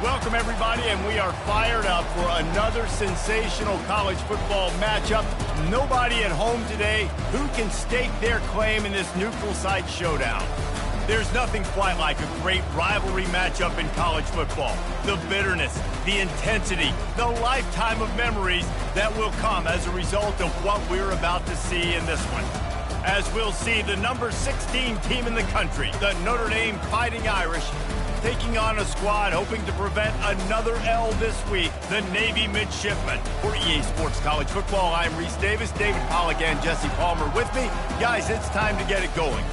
Welcome, everybody, and we are fired up for another sensational college football matchup. Nobody at home today who can stake their claim in this neutral site showdown. There's nothing quite like a great rivalry matchup in college football. The bitterness, the intensity, the lifetime of memories that will come as a result of what we're about to see in this one. As we'll see, the number 16 team in the country, the Notre Dame Fighting Irish, taking on a squad hoping to prevent another L this week, the Navy Midshipmen. For EA Sports College Football, I'm Reese Davis, David Pollack, and Jesse Palmer with me. Guys, it's time to get it going.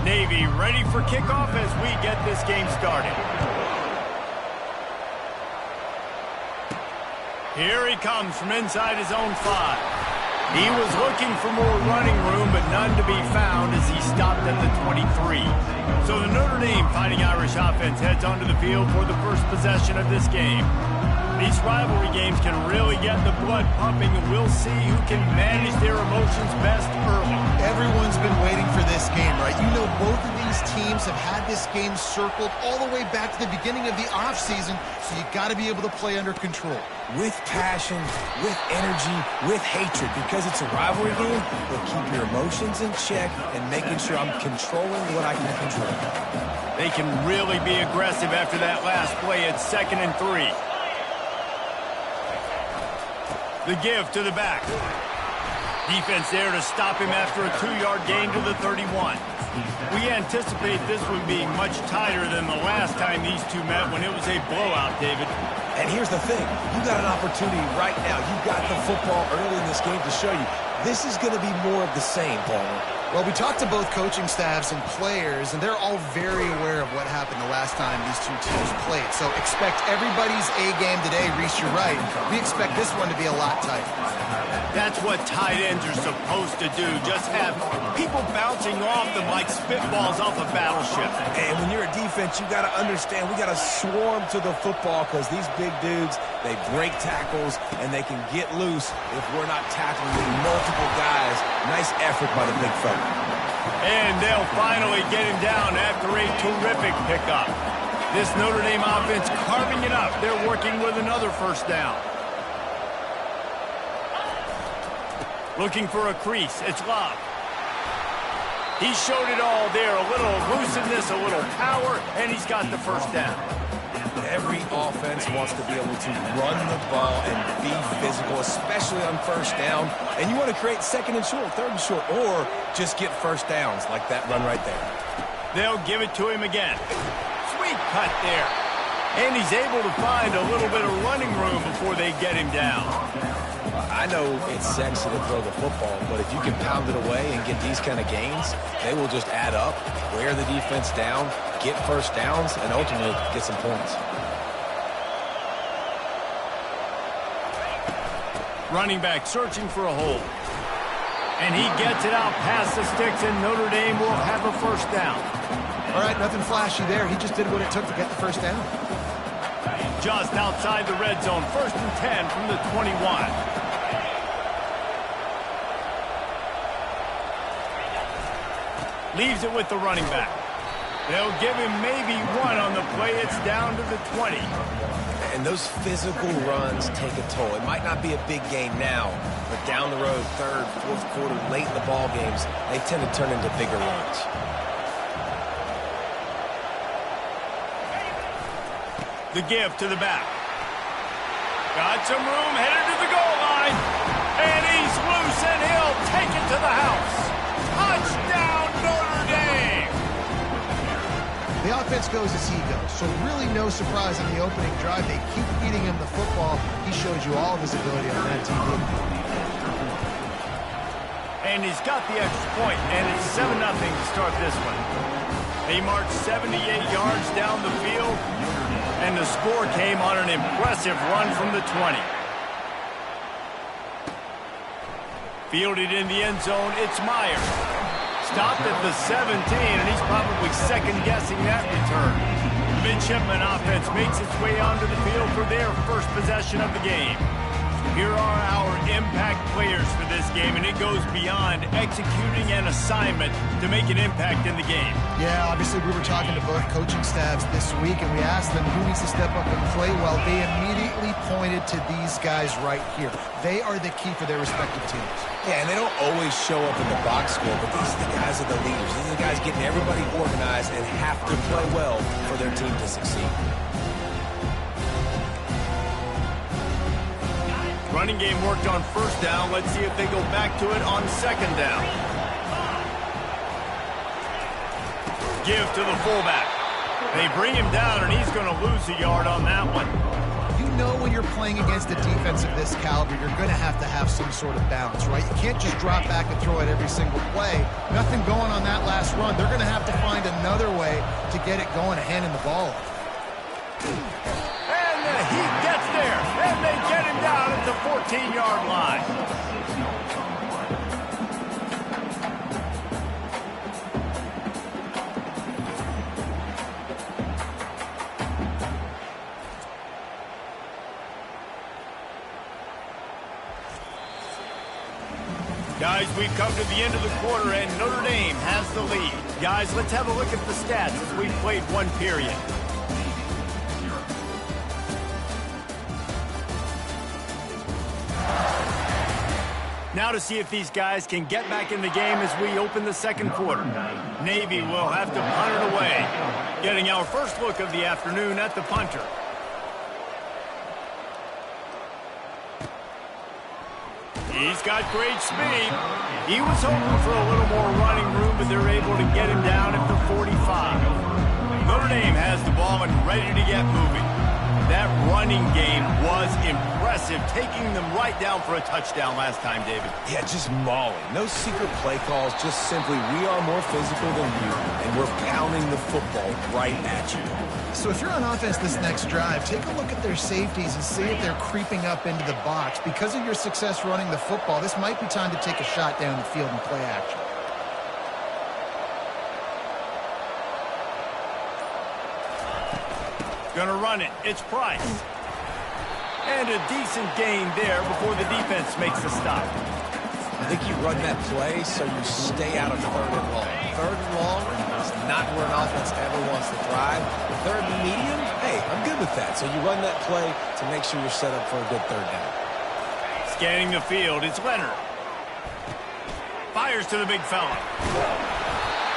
Navy ready for kickoff as we get this game started. Here he comes from inside his own 5. He was looking for more running room, but none to be found as he stopped at the 23. So the Notre Dame Fighting Irish offense heads onto the field for the first possession of this game. These rivalry games can really get the blood pumping, and we'll see who can manage their emotions best early. Everyone's been waiting for this game, right? You know, both of these teams have had this game circled all the way back to the beginning of the offseason, so you got to be able to play under control. With passion, with energy, with hatred, because it's a rivalry game, but keep your emotions in check and making sure I'm controlling what I can control. They can really be aggressive after that last play at 2nd and 3. The give to the back. Defense there to stop him after a 2-yard gain to the 31. We anticipate this would be much tighter than the last time these two met when it was a blowout, David. And here's the thing. You got an opportunity right now. You got the football early in this game to show you. This is going to be more of the same, Palmer. Well, we talked to both coaching staffs and players, and they're all very aware of what happened the last time these two teams played. So expect everybody's A-game today. Reese, you're right. We expect this one to be a lot tighter. That's what tight ends are supposed to do. Just have people bouncing off them like spitballs off a battleship. And when you're a defense, you got to understand, we got to swarm to the football because these big dudes, they break tackles and they can get loose if we're not tackling multiple guys. Nice effort by the big fella. And they'll finally get him down after a terrific pickup. This Notre Dame offense carving it up. They're working with another first down. Looking for a crease. It's Love. He showed it all there. A little elusiveness, a little power, and he's got the first down. Every offense wants to be able to run the ball and be physical, especially on first down. And you want to create 2nd and short, 3rd and short, or just get first downs like that run right there. They'll give it to him again. Sweet cut there. And he's able to find a little bit of running room before they get him down. I know it's sexy to throw the football, but if you can pound it away and get these kind of gains, they will just add up, wear the defense down, get first downs, and ultimately get some points. Running back searching for a hole. And he gets it out past the sticks, and Notre Dame will have a first down. All right, nothing flashy there. He just did what it took to get the first down. Just outside the red zone, 1st and 10 from the 21. Leaves it with the running back. They'll give him maybe one on the play. It's down to the 20. And those physical runs take a toll. It might not be a big gain now, but down the road, 3rd, 4th quarter, late in the ball games, they tend to turn into bigger runs. The give to the back. Got some room, headed to the goal line. And he's loose, and he'll take it to the house. Touchdown, Notre Dame! The offense goes as he goes, so really no surprise on the opening drive. They keep feeding him the football. He showed you all of his ability on that TV. And he's got the extra point, and it's 7-0 to start this one. They marched 78 yards down the field, and the score came on an impressive run from the 20. Fielded in the end zone, it's Myers. Stopped at the 17, and he's probably second-guessing that return. The Midshipman offense makes its way onto the field for their first possession of the game. Here are our impact players for this game, and it goes beyond executing an assignment to make an impact in the game. Yeah, obviously we were talking to both coaching staffs this week, and we asked them who needs to step up and play well. They immediately pointed to these guys right here. They are the key for their respective teams. Yeah, and they don't always show up in the box score, but these are the guys that are the leaders. These are the guys getting everybody organized and have to play well for their team to succeed. Running game worked on first down. Let's see if they go back to it on second down. Give to the fullback. They bring him down, and he's going to lose a yard on that one. You know when you're playing against a defense of this caliber, you're going to have some sort of balance, right? You can't just drop back and throw it every single play. Nothing going on that last run. They're going to have to find another way to get it going, handing the ball off. He gets there, and they get him down at the 14-yard line. Guys, we've come to the end of the quarter, and Notre Dame has the lead. Guys, let's have a look at the stats as we've played one period. Now to see if these guys can get back in the game as we open the second quarter. Navy will have to punt it away. Getting our first look of the afternoon at the punter. He's got great speed. He was hoping for a little more running room, but they're able to get him down at the 45. Notre Dame has the ball and ready to get moving. That running game was impressive, taking them right down for a touchdown last time, David. Yeah, just mauling. No secret play calls, just simply we are more physical than you, and we're pounding the football right at you. So if you're on offense this next drive, take a look at their safeties and see if they're creeping up into the box. Because of your success running the football, this might be time to take a shot down the field and play action. Gonna run it. It's Price. And a decent gain there before the defense makes the stop. I think you run that play so you stay out of third and long. Third and long is not where an offense ever wants to thrive. Third and medium, hey, I'm good with that. So you run that play to make sure you're set up for a good third down. Scanning the field, it's Leonard. Fires to the big fella.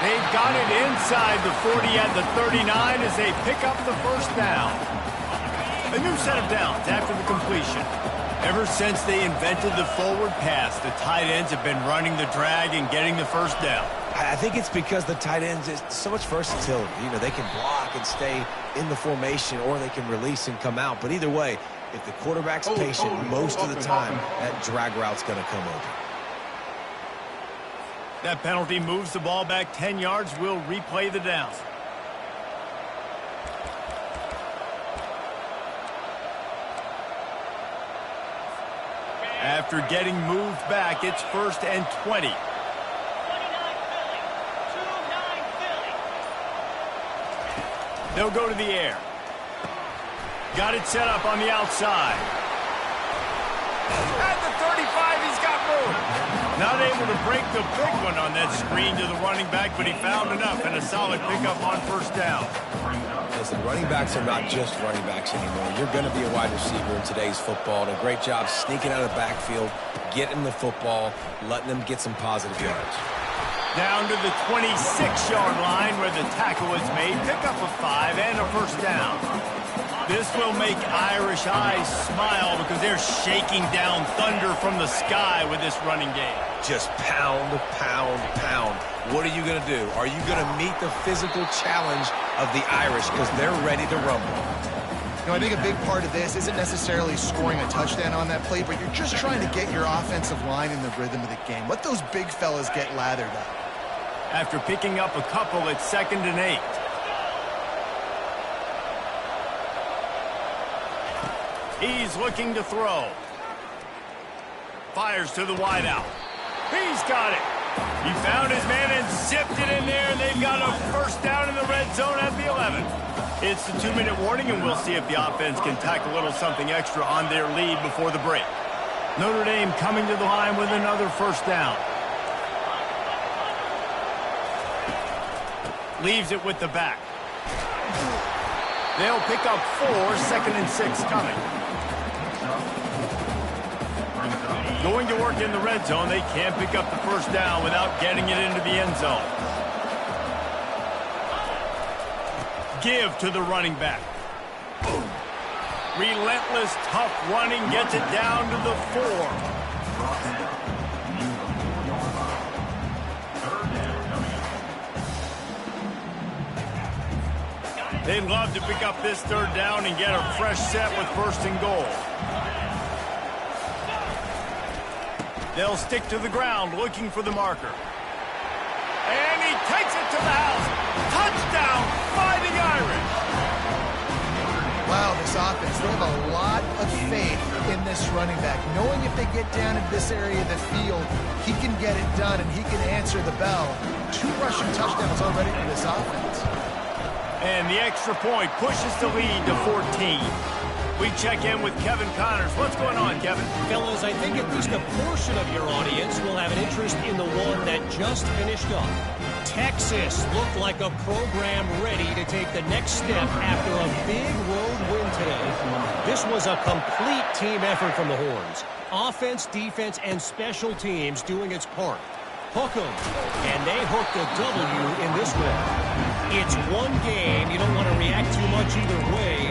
They've got it inside the 40 at the 39 as they pick up the first down. A new set of downs after the completion. Ever since they invented the forward pass, the tight ends have been running the drag and getting the first down. I think it's because the tight ends is so much versatility. You know, they can block and stay in the formation, or they can release and come out. But either way, if the quarterback's patient most of the time, that drag route's going to come open. That penalty moves the ball back 10 yards. We'll replay the down. After getting moved back, it's 1st and 20. They'll go to the air. Got it set up on the outside. At the 35, he's got room. Not able to break the big one on that screen to the running back, but he found enough and a solid pickup on first down. Listen, running backs are not just running backs anymore. You're going to be a wide receiver in today's football. And a great job sneaking out of the backfield, getting the football, letting them get some positive yards. Down to the 26-yard line where the tackle is made. Pick up a 5 and a first down. This will make Irish eyes smile because they're shaking down thunder from the sky with this running game. Just pound, pound, pound. What are you going to do? Are you going to meet the physical challenge of the Irish because they're ready to rumble? You know, I think a big part of this isn't necessarily scoring a touchdown on that play, but you're just trying to get your offensive line in the rhythm of the game. Let those big fellas get lathered up. After picking up a couple, it's 2nd and 8. He's looking to throw. Fires to the wideout. He's got it. He found his man and zipped it in there, and they've got a first down in the red zone at the 11. It's the 2-minute warning, and we'll see if the offense can tack a little something extra on their lead before the break. Notre Dame coming to the line with another first down. Leaves it with the back. They'll pick up 4, 2nd and 6 coming. Going to work in the red zone. They can't pick up the first down without getting it into the end zone. Give to the running back. Relentless, tough running gets it down to the 4. They'd love to pick up this third down and get a fresh set with 1st and goal. They'll stick to the ground looking for the marker. And he takes it to the house. Touchdown, Fighting Irish. Wow, this offense, they have a lot of faith in this running back. Knowing if they get down into this area of the field, he can get it done and he can answer the bell. 2 rushing touchdowns already for this offense. And the extra point pushes the lead to 14. We check in with Kevin Connors. What's going on, Kevin? Fellas, I think at least a portion of your audience will have an interest in the one that just finished up. Texas looked like a program ready to take the next step after a big road win today. This was a complete team effort from the Horns. Offense, defense, and special teams doing its part. Hook 'em, and they hooked a W in this one. It's one game. You don't want to react too much either way,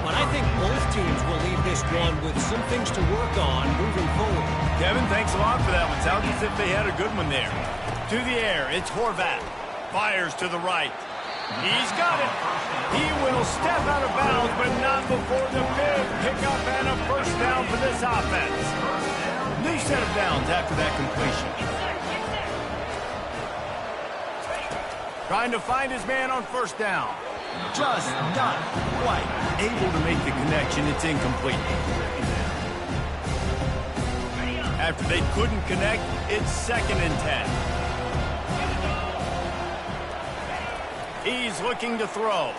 but I think both teams will leave this one with some things to work on moving forward. Kevin, thanks a lot for that one. Sounds as if they had a good one there. To the air, it's Horvath. Fires to the right. He's got it. He will step out of bounds, but not before the big pickup and a first down for this offense. New set of downs after that completion. Trying to find his man on first down. Just not quite able to make the connection. It's incomplete. After they couldn't connect, it's 2nd and 10. He's looking to throw.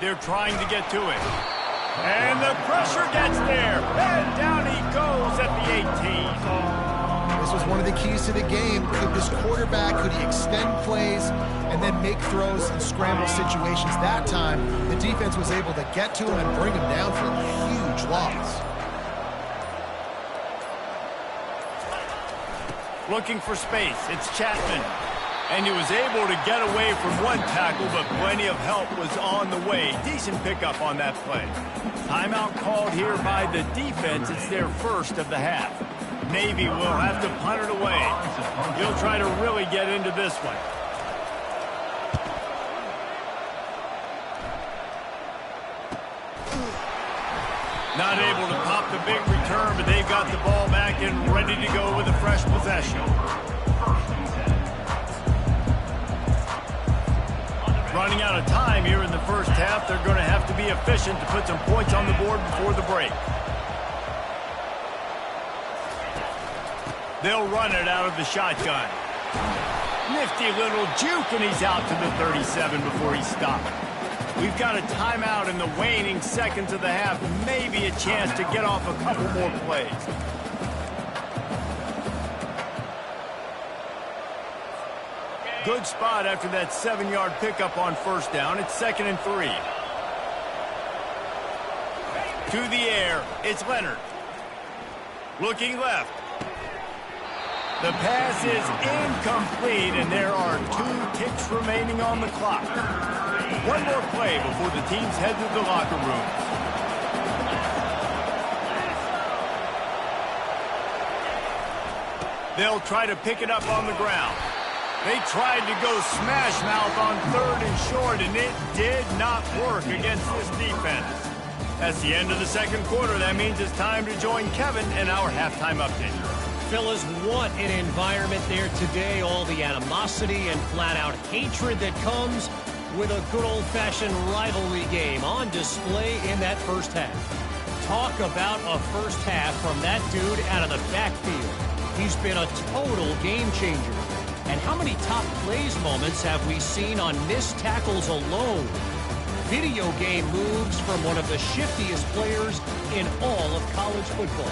They're trying to get to it. And the pressure gets there. And down he goes at the 18. This was one of the keys to the game. Could this quarterback, could he extend plays and then make throws in scramble situations? That time, the defense was able to get to him and bring him down for a huge loss. Looking for space. It's Chapman. And he was able to get away from one tackle, but plenty of help was on the way. Decent pickup on that play. Timeout called here by the defense. It's their first of the half. Navy will have to punt it away. He'll try to really get into this one. Not able to pop the big return, but they've got the ball back and ready to go with a fresh possession. Running out of time here in the first half. They're going to have to be efficient to put some points on the board before the break. They'll run it out of the shotgun. Nifty little juke, and he's out to the 37 before he stopped. We've got a timeout in the waning seconds of the half. Maybe a chance to get off a couple more plays. Good spot after that 7-yard pickup on first down. It's 2nd and 3. To the air, it's Leonard. Looking left. The pass is incomplete, and there are 2 ticks remaining on the clock. One more play before the teams head to the locker room. They'll try to pick it up on the ground. They tried to go smash mouth on 3rd and short, and it did not work against this defense. That's the end of the second quarter. That means it's time to join Kevin in our halftime update. Fellas, what an environment there today. All the animosity and flat-out hatred that comes with a good old-fashioned rivalry game on display in that first half. Talk about a first half from that dude out of the backfield. He's been a total game changer. And how many top plays moments have we seen on missed tackles alone? Video game moves from one of the shiftiest players in all of college football.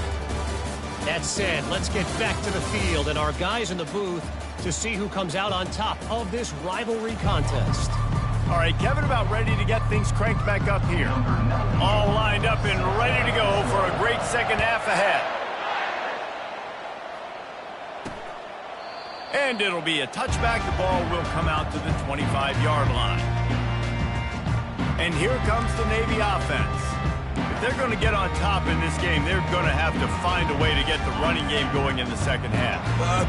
That said, let's get back to the field and our guys in the booth to see who comes out on top of this rivalry contest. All right, Kevin, about ready to get things cranked back up here. All lined up and ready to go for a great second half ahead. And it'll be a touchback. The ball will come out to the 25-yard line. And here comes the Navy offense. If they're going to get on top in this game, they're going to have to find a way to get the running game going in the second half.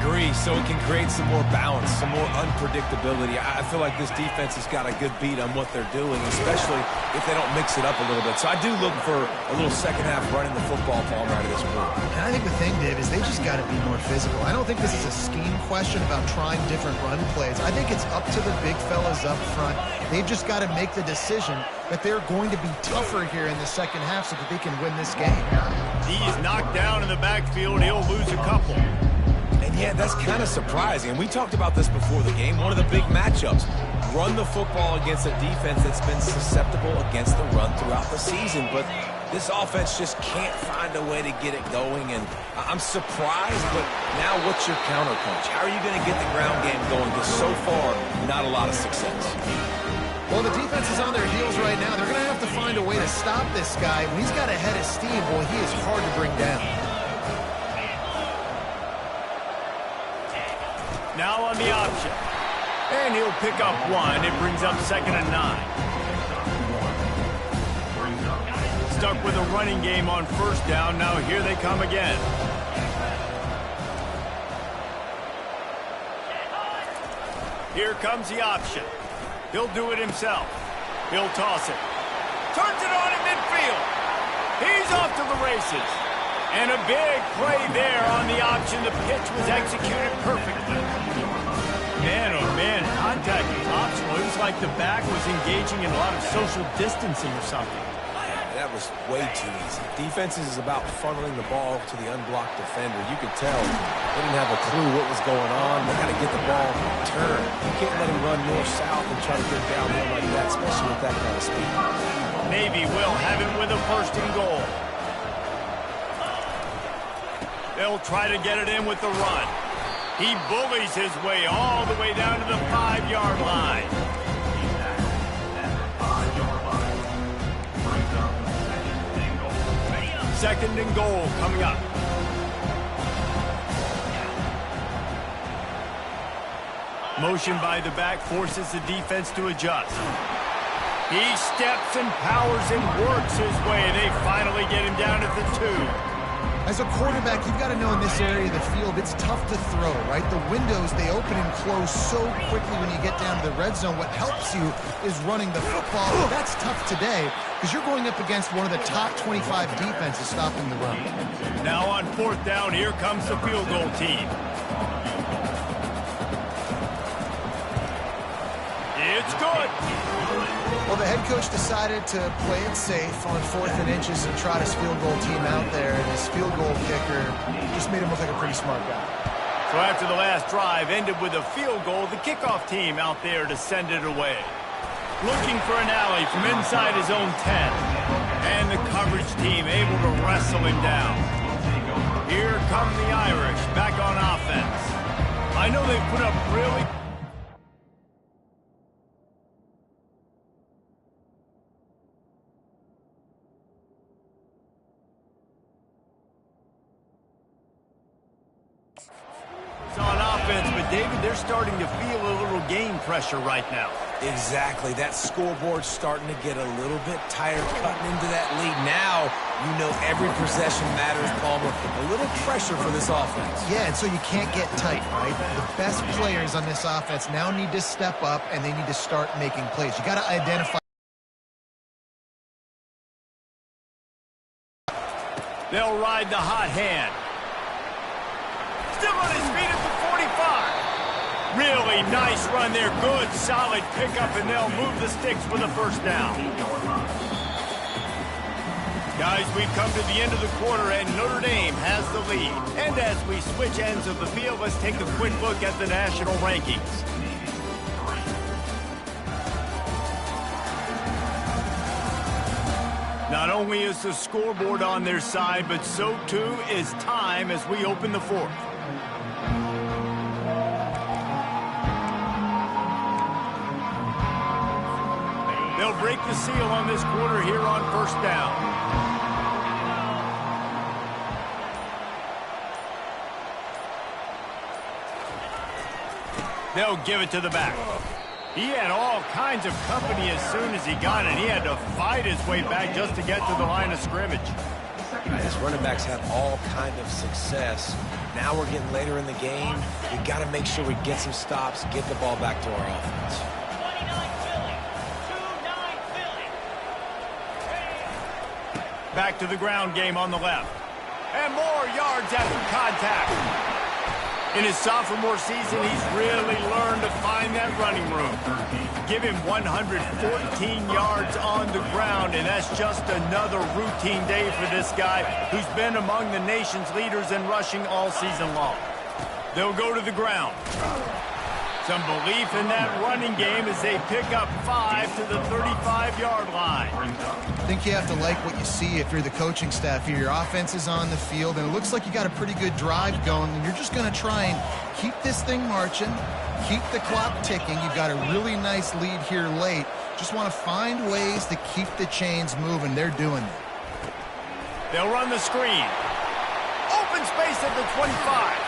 Agree, so it can create some more balance, some more unpredictability. I feel like this defense has got a good beat on what they're doing, especially if they don't mix it up a little bit. So I do look for a little second half running the football ball out of this group. And I think the thing, Dave, is they just got to be more physical. I don't think this is a scheme question about trying different run plays. I think it's up to the big fellas up front. They've just got to make the decision that they're going to be tougher here in the second half so that they can win this game. He's knocked down in the backfield. He'll lose a couple. And yeah, that's kind of surprising. And we talked about this before the game. One of the big matchups. Run the football against a defense that's been susceptible against the run throughout the season. But this offense just can't find a way to get it going. And I'm surprised, but now what's your counterpunch? How are you going to get the ground game going? Because so far, not a lot of success. Well, the defense is on their heels right now. They're going to have to find a way to stop this guy. When he's got a head of steam, well, he is hard to bring down. Now on the option. And he'll pick up one. It brings up 2nd and 9. Stuck with a running game on 1st down. Now here they come again. Here comes the option. He'll do it himself. He'll toss it. Turns it on in midfield. He's off to the races. And a big play there on the option. The pitch was executed perfectly. Man, oh man, contact was optional. It was like the back was engaging in a lot of social distancing or something. That was way too easy. Defenses is about funneling the ball to the unblocked defender. You could tell they didn't have a clue what was going on. They got to get the ball turned. You can't let him run north-south and try to get downhill like that, especially with that kind of speed. Navy will have it with a 1st and goal. They'll try to get it in with the run. He bullies his way all the way down to the 5-yard line. Second and goal coming up. Motion by the back forces the defense to adjust. He steps and powers and works his way. They finally get him down at the 2. As a quarterback, you've got to know in this area of the field, it's tough to throw, right? The windows, they open and close so quickly when you get down to the red zone. What helps you is running the football. But that's tough today because you're going up against one of the top 25 defenses stopping the run. Now on 4th down, here comes the field goal team. It's good. Well, the head coach decided to play it safe on 4th and inches and trot his field goal team out there, and his field goal kicker just made him look like a pretty smart guy. So after the last drive ended with a field goal, the kickoff team out there to send it away. Looking for an alley from inside his own 10. And the coverage team able to wrestle him down. Here come the Irish back on offense. I know they've put up really... on offense, but David, they're starting to feel a little game pressure right now. Exactly. That scoreboard's starting to get a little bit tired cutting into that lead. Now, you know every possession matters, Palmer. A little pressure for this offense. Yeah, and so you can't get tight, right? The best players on this offense now need to step up, and they need to start making plays. You got to identify. They'll ride the hot hand. Still on his feet at the 45. Really nice run there. Good, solid pickup, and they'll move the sticks for the 1st down. Guys, we've come to the end of the quarter, and Notre Dame has the lead. And as we switch ends of the field, let's take a quick look at the national rankings. Not only is the scoreboard on their side, but so too is time as we open the fourth. They'll break the seal on this quarter here on first down. They'll give it to the back. He had all kinds of company as soon as he got it. He had to fight his way back just to get to the line of scrimmage. His running backs have all kind of success. Now we're getting later in the game. We got to make sure we get some stops, get the ball back to our offense. Back to the ground game on the left. And more yards after contact. In his sophomore season, he's really learned to find that running room. Give him 114 yards on the ground, and that's just another routine day for this guy who's been among the nation's leaders in rushing all season long. They'll go to the ground. Some belief in that running game as they pick up 5 to the 35-yard line. I think you have to like what you see if you're the coaching staff here. Your offense is on the field, and it looks like you got a pretty good drive going, and you're just going to try and keep this thing marching, keep the clock ticking. You've got a really nice lead here late. Just want to find ways to keep the chains moving. They're doing it. They'll run the screen. Open space at the 25.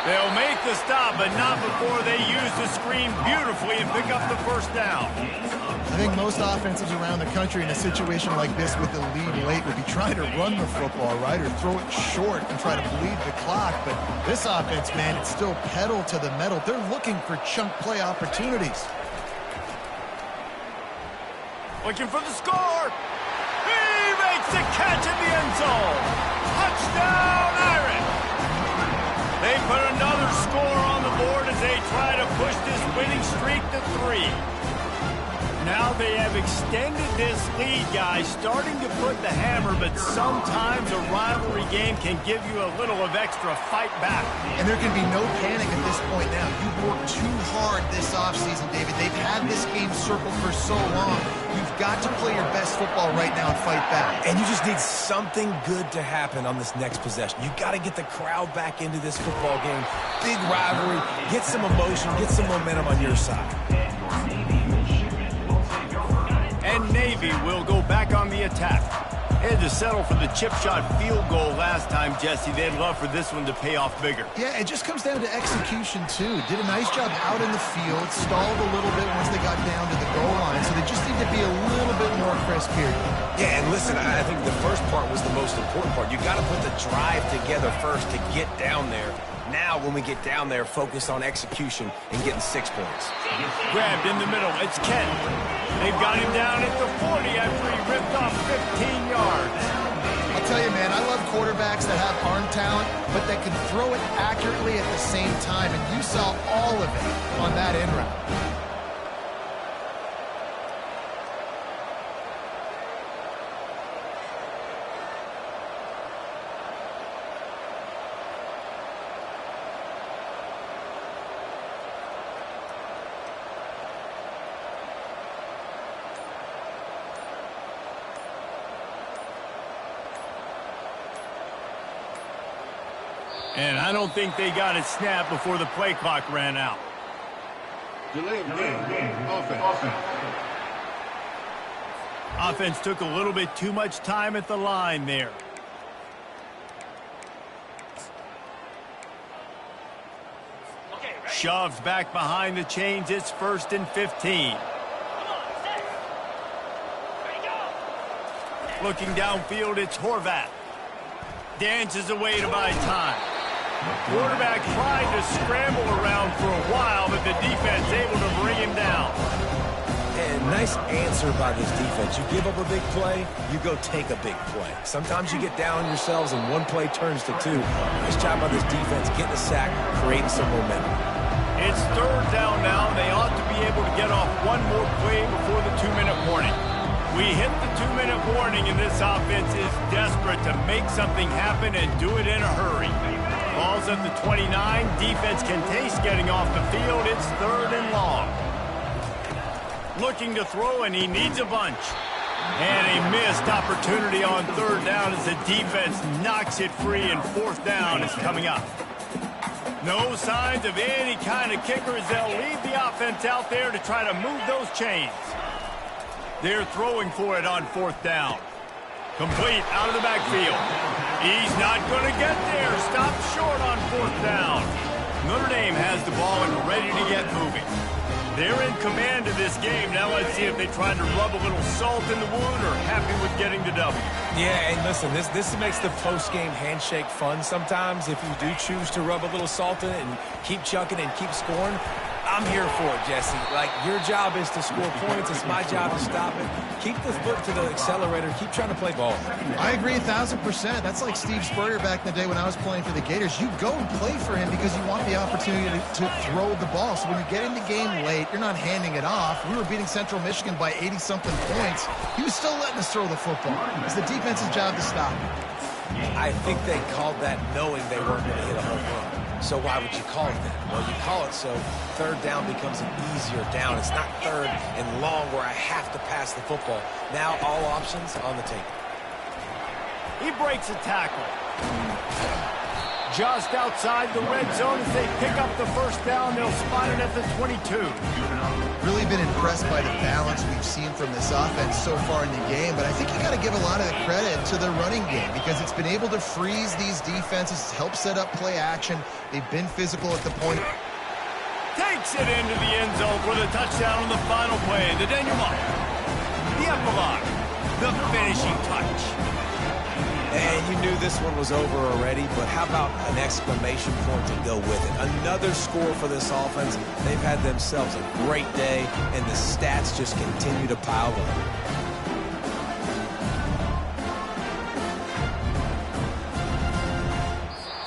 They'll make the stop, but not before they use the screen beautifully and pick up the first down. I think most offenses around the country in a situation like this with the lead late would be trying to run the football, right, or throw it short and try to bleed the clock. But this offense, man, it's still pedal to the metal. They're looking for chunk play opportunities. Looking for the score. He makes the catch in the end zone. Touchdown, Irish. They put another score on the board as they try to push this winning streak to 3. Now they have extended this lead, guys, starting to put the hammer, but sometimes a rivalry game can give you a little of extra fight back. And there can be no panic at this point now. You've worked too hard this offseason, David. They've had this game circled for so long. You've got to play your best football right now and fight back. And you just need something good to happen on this next possession. You got to get the crowd back into this football game. Big rivalry. Get some emotion. Get some momentum on your side. And Navy will go back on the attack. Had to settle for the chip shot field goal last time, Jesse. They'd love for this one to pay off bigger. Yeah, it just comes down to execution, too. Did a nice job out in the field, stalled a little bit once they got down to the goal line, so they just need to be a little bit more crisp here. Yeah, and listen, I think the first part was the most important part. You got to put the drive together first to get down there. Now, when we get down there, focus on execution and getting 6 points. Grabbed in the middle. It's Kent. They've got him down at the 40 after he ripped off 15 yards. I'll tell you, man, I love quarterbacks that have arm talent, but that can throw it accurately at the same time, and you saw all of it on that end route. And I don't think they got it snapped before the play clock ran out. Delay of game. Offense. Offense took a little bit too much time at the line there. Shoved back behind the chains. It's 1st and 15. Looking downfield, it's Horvath. Dances away to buy time. Quarterback tried to scramble around for a while, but the defense able to bring him down. And nice answer by this defense. You give up a big play, you go take a big play. Sometimes you get down on yourselves and one play turns to 2. Nice job by this defense, getting a sack, creating some momentum. It's 3rd down now. They ought to be able to get off one more play before the 2-minute warning. We hit the 2-minute warning, and this offense is desperate to make something happen and do it in a hurry. Ball's at the 29. Defense can taste getting off the field. It's 3rd and long. Looking to throw, and he needs a bunch. And a missed opportunity on third down as the defense knocks it free, and fourth down is coming up. No signs of any kind of kicker as they'll leave the offense out there to try to move those chains. They're throwing for it on fourth down. Complete out of the backfield. He's not going to get there. Stopped short on fourth down. Notre Dame has the ball and ready to get moving. They're in command of this game. Now let's see if they try to rub a little salt in the wound or happy with getting the W. Yeah, and listen, this makes the post-game handshake fun sometimes. If you do choose to rub a little salt in it and keep chucking and keep scoring, I'm here for it, Jesse. Like, your job is to score points. It's my job to stop it. Keep the foot to the accelerator. Keep trying to play ball. I agree 1,000%. That's like Steve Spurrier back in the day when I was playing for the Gators. You go and play for him because you want the opportunity to throw the ball. So when you get in the game late, you're not handing it off. We were beating Central Michigan by 80-something points. He was still letting us throw the football. It's the defense's job to stop it. I think they called that knowing they weren't going to hit a home run. So why would you call it that? Well, you call it so third down becomes an easier down. It's not third and long where I have to pass the football. Now all options on the table. He breaks a tackle. Just outside the red zone as they pick up the first down. They'll spot it at the 22. Really been impressed by the balance we've seen from this offense so far in the game, but I think you got to give a lot of the credit to the running game because it's been able to freeze these defenses, help set up play action. They've been physical at the point. Takes it into the end zone for the touchdown on the final play. The denouement, the epilogue, the finishing touch. And you knew this one was over already, but how about an exclamation point to go with it? Another score for this offense. They've had themselves a great day, and the stats just continue to pile up.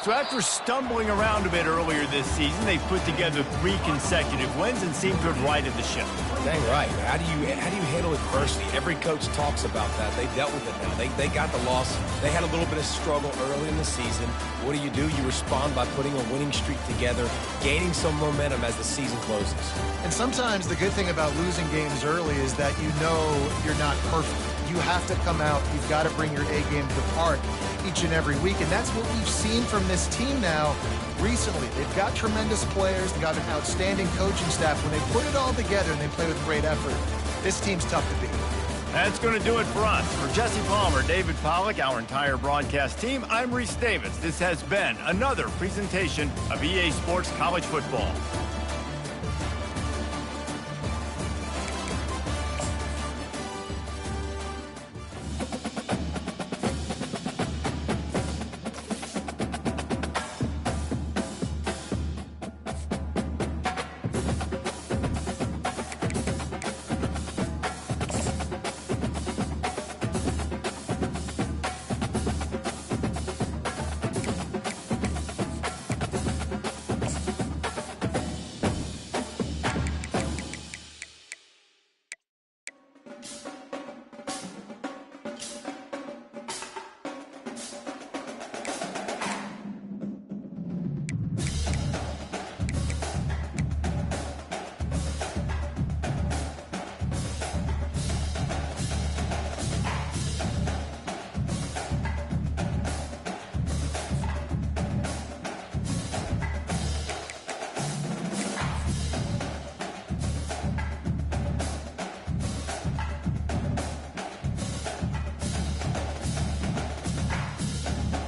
So after stumbling around a bit earlier this season, they've put together 3 consecutive wins and seem to have righted the ship. Dang right. How do you handle adversity? Every coach talks about that. They dealt with it now. They got the loss. They had a little bit of struggle early in the season. What do? You respond by putting a winning streak together, gaining some momentum as the season closes. And sometimes the good thing about losing games early is that you know you're not perfect. You have to come out. You've got to bring your A game to the park each and every week. And that's what we've seen from this team now recently. They've got tremendous players. They've got an outstanding coaching staff. When they put it all together and they play with great effort, this team's tough to beat. That's going to do it for us. For Jesse Palmer, David Pollack, our entire broadcast team, I'm Reese Davis. This has been another presentation of EA Sports College Football.